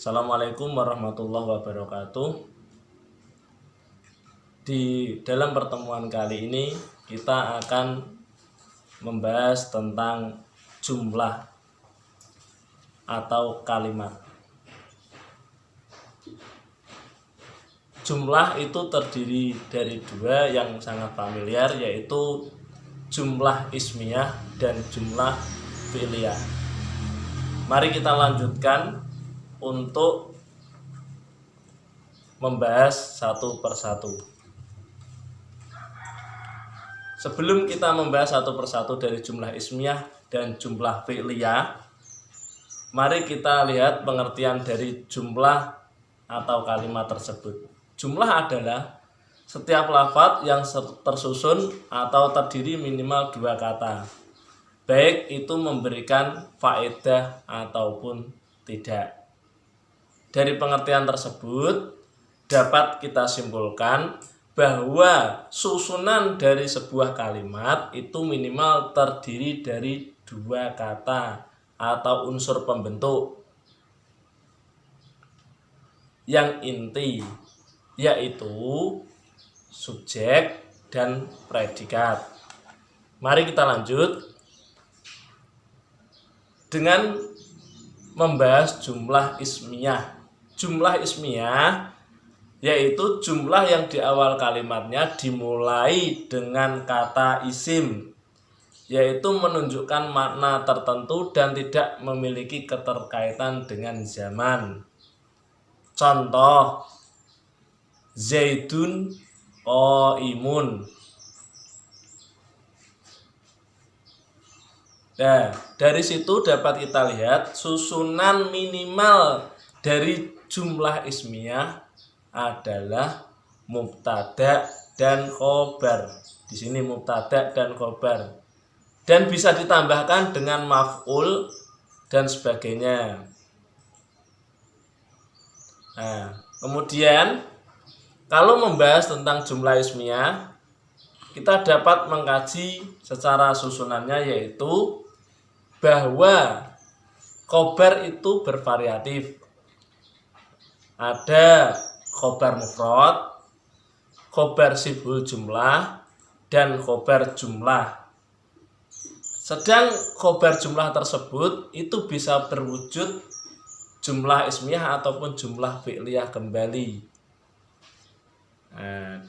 Assalamualaikum warahmatullahi wabarakatuh. Di dalam pertemuan kali ini kita akan membahas tentang jumlah atau kalimat. Jumlah itu terdiri dari dua yang sangat familiar, yaitu jumlah ismiyah dan jumlah fi'liyah. Mari kita lanjutkan untuk membahas satu persatu. Sebelum kita membahas satu persatu dari jumlah ismiyah dan jumlah fi'liyah, mari kita lihat pengertian dari jumlah atau kalimat tersebut. Jumlah adalah setiap lafadz yang tersusun atau terdiri minimal dua kata, baik itu memberikan faedah ataupun tidak. Dari pengertian tersebut dapat kita simpulkan bahwa susunan dari sebuah kalimat itu minimal terdiri dari dua kata atau unsur pembentuk yang inti, yaitu subjek dan predikat. Mari kita lanjut dengan membahas jumlah ismiyah. Jumlah ismiyah yaitu jumlah yang di awal kalimatnya dimulai dengan kata isim, yaitu menunjukkan makna tertentu dan tidak memiliki keterkaitan dengan zaman. Contoh, Zaidun qaimun. Nah, dari situ dapat kita lihat susunan minimal dari jumlah ismiyah adalah mubtada dan khobar. Di sini mubtada dan khobar. Dan bisa ditambahkan dengan maf'ul dan sebagainya. Nah, kemudian kalau membahas tentang jumlah ismiyah, kita dapat mengkaji secara susunannya, yaitu bahwa khobar itu bervariatif. Ada khobar mufrad, khobar sibul jumlah, dan khobar jumlah. Sedang khobar jumlah tersebut itu bisa berwujud jumlah ismiyah ataupun jumlah fi'liyah kembali.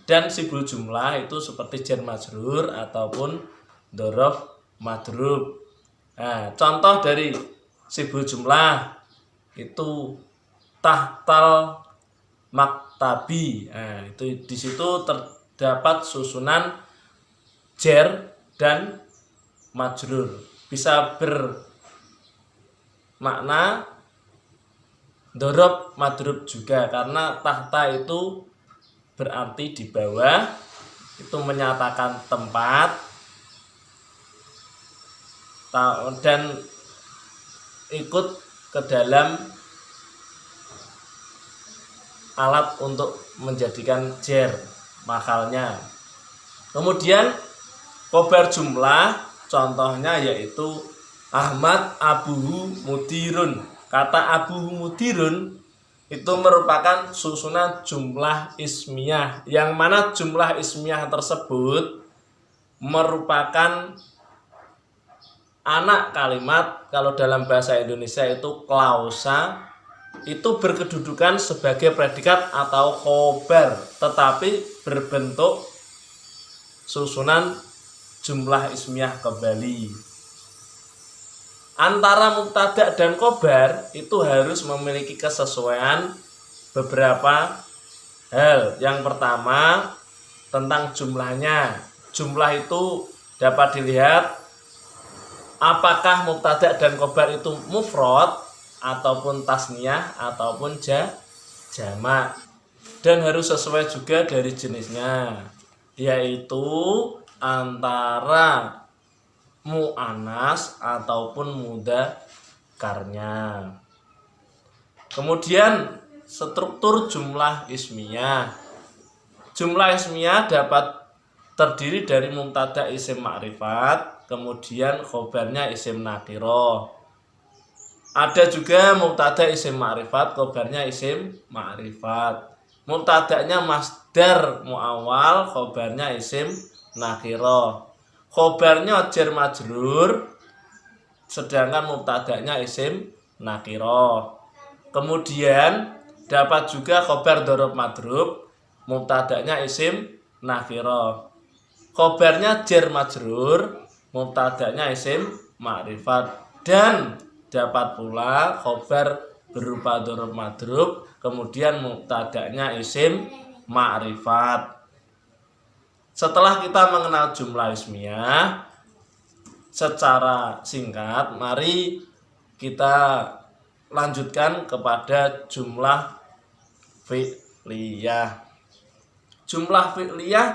Dan sibul jumlah itu seperti jar majrur ataupun dzaraf madrub. Contoh dari sibul jumlah itu tahtal maktabi. Itu di situ terdapat susunan jar dan majrur. Bisa bermakna dzaraf madrub juga, karena tahta itu berarti di bawah, itu menyatakan tempat, dan ikut ke dalam alat untuk menjadikan jar makalnya. Kemudian khobar jumlah contohnya yaitu Ahmad abuhu mudirun. Kata abuhu mudirun itu merupakan susunan jumlah ismiyah, yang mana jumlah ismiyah tersebut merupakan anak kalimat. Kalau dalam bahasa Indonesia itu klausa, itu berkedudukan sebagai predikat atau khobar, tetapi berbentuk susunan jumlah ismiyah kembali. Antara mubtada dan khobar itu harus memiliki kesesuaian beberapa hal. Yang pertama, tentang jumlahnya. Jumlah itu dapat dilihat apakah mubtada dan khobar itu mufrad ataupun tasniyah ataupun jamak, dan harus sesuai juga dari jenisnya, yaitu antara mu'annas ataupun mudzakarnya. Kemudian struktur jumlah ismiyah. Jumlah ismiyah dapat terdiri dari mubtada isim ma'rifat, kemudian khobarnya isim nakiro. Ada juga mubtada isim ma'rifat, khobarnya isim ma'rifat. Mubtadanya masdar muawwal, khobarnya isim nakirah. Khobarnya jar majrur, sedangkan mubtadanya isim nakirah. Kemudian dapat juga khobar dzaraf madrub, mubtadanya isim nakirah. Khobarnya jar majrur, mubtadanya isim ma'rifat. Dan dapat pula khobar berupa dzaraf madrub, kemudian mubtadanya isim ma'rifat. Setelah kita mengenal jumlah ismiyah secara singkat, mari kita lanjutkan kepada jumlah fi'liyah. Jumlah fi'liyah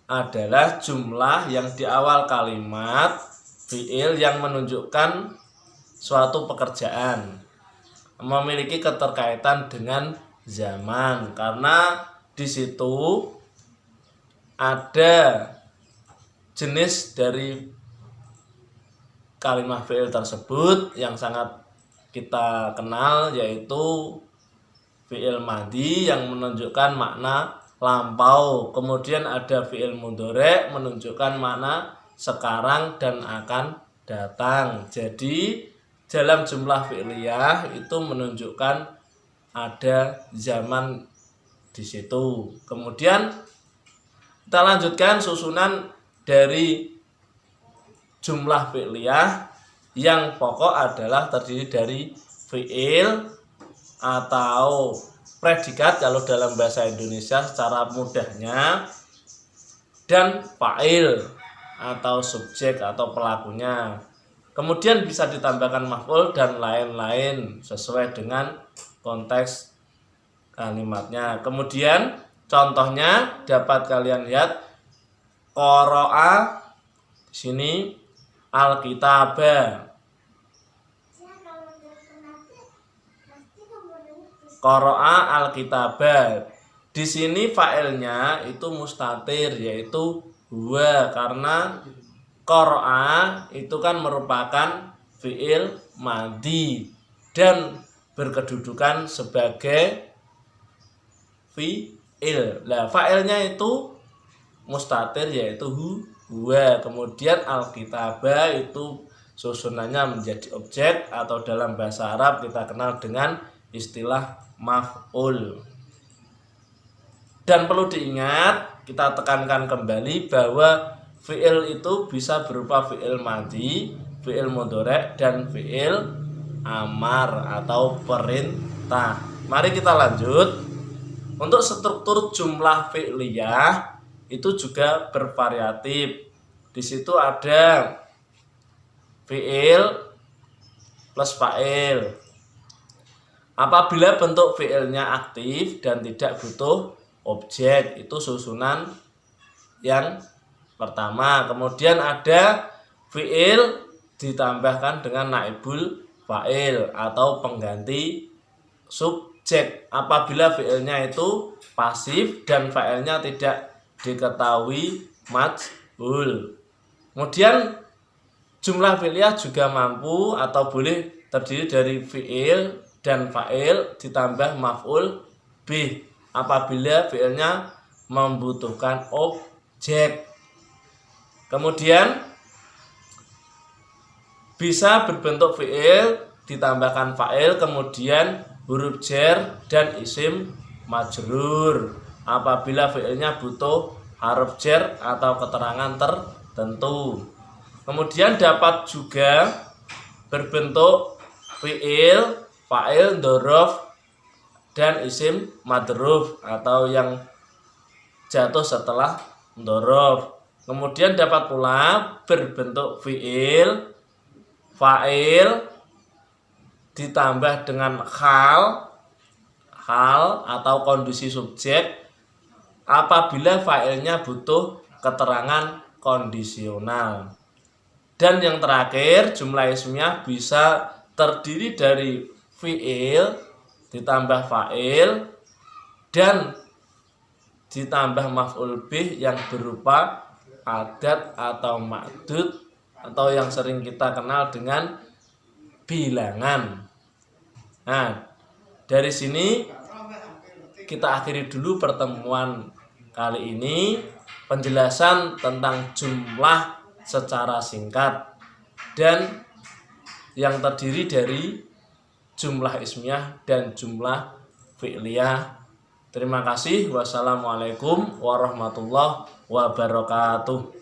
adalah jumlah yang di awal kalimat fi'il yang menunjukkan suatu pekerjaan, memiliki keterkaitan dengan zaman, karena di situ ada jenis dari kalimat fi'il tersebut yang sangat kita kenal, yaitu fi'il madhi yang menunjukkan makna lampau. Kemudian ada fi'il mudhari menunjukkan makna sekarang dan akan datang. Jadi dalam jumlah fi'liyah itu menunjukkan ada zaman di situ. Kemudian kita lanjutkan susunan dari jumlah fi'liyah. Yang pokok adalah terdiri dari fi'il atau predikat kalau dalam bahasa Indonesia secara mudahnya, dan fa'il atau subjek atau pelakunya. Kemudian bisa ditambahkan maf'ul dan lain-lain sesuai dengan konteks kalimatnya. Kemudian contohnya dapat kalian lihat, qara'a di sini al-kitaba. Qara'a al-kitaba. Di sini fa'ilnya itu mustatir, yaitu huwa, karena qara'a itu kan merupakan fi'il madhi dan berkedudukan sebagai fi'il. Nah, fa'ilnya itu mustatir, yaitu huwa. Kemudian al-kitaba itu susunannya menjadi objek, atau dalam bahasa Arab kita kenal dengan istilah maf'ul. Dan perlu diingat, kita tekankan kembali bahwa fi'il itu bisa berupa fi'il madhi, fi'il mudhari, dan fi'il amar atau perintah. Mari kita lanjut. Untuk struktur jumlah fi'liyah itu juga bervariatif. Di situ ada fi'il plus fa'il. Apabila bentuk fi'ilnya aktif dan tidak butuh objek, itu susunan yang pertama. Kemudian ada fi'il ditambahkan dengan naibul fa'il atau pengganti subjek. Apabila fi'ilnya itu pasif dan fa'ilnya tidak diketahui majhul. Kemudian jumlah fi'liyah juga mampu atau boleh terdiri dari fi'il dan fa'il ditambah maf'ul bih apabila fi'ilnya membutuhkan objek. Kemudian bisa berbentuk fi'il ditambahkan fa'il, kemudian huruf jar dan isim majrur apabila fi'ilnya butuh huruf jar atau keterangan tertentu. Kemudian dapat juga berbentuk fi'il, fa'il, dzaraf, dan isim madruf atau yang jatuh setelah dzaraf. Kemudian dapat pula berbentuk fi'il, fa'il ditambah dengan hal atau kondisi subjek apabila fa'ilnya butuh keterangan kondisional. Dan yang terakhir, jumlah ismiyah bisa terdiri dari fi'il ditambah fa'il dan ditambah maf'ul bih yang berupa adat atau ma'dud atau yang sering kita kenal dengan bilangan. Nah, dari sini kita akhiri dulu pertemuan kali ini, penjelasan tentang jumlah secara singkat dan yang terdiri dari jumlah ismiyah dan jumlah fi'liyah. Terima kasih. Wassalamualaikum warahmatullahi wabarakatuh.